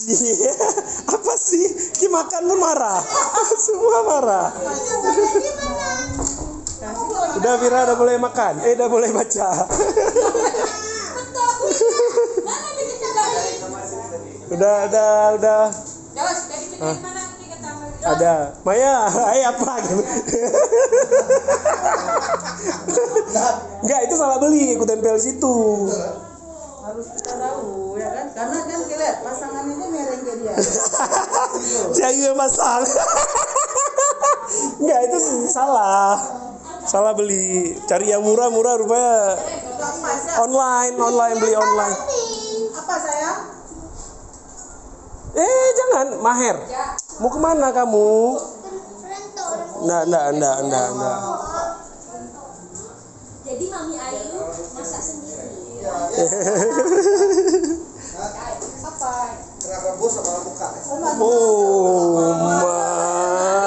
Iya, apa sih? Ki makan pun marah. Semua marah. Udah Vira udah boleh makan. Udah boleh baca. Udah. Ada. Maya, apa gitu. Enggak, itu salah beli, aku tempel situ. Harus kita tahu ya kan, karena kan lihat pasangan ini merengge dia. Jangan pasang. Enggak, itu salah beli. Cari yang murah rupanya online beli online. Apa sayang? Jangan Maher. Mau kemana kamu? Enggak. Jadi Mami Ayu masak sendiri. Apa? Kenapa bos sama muka? Oh.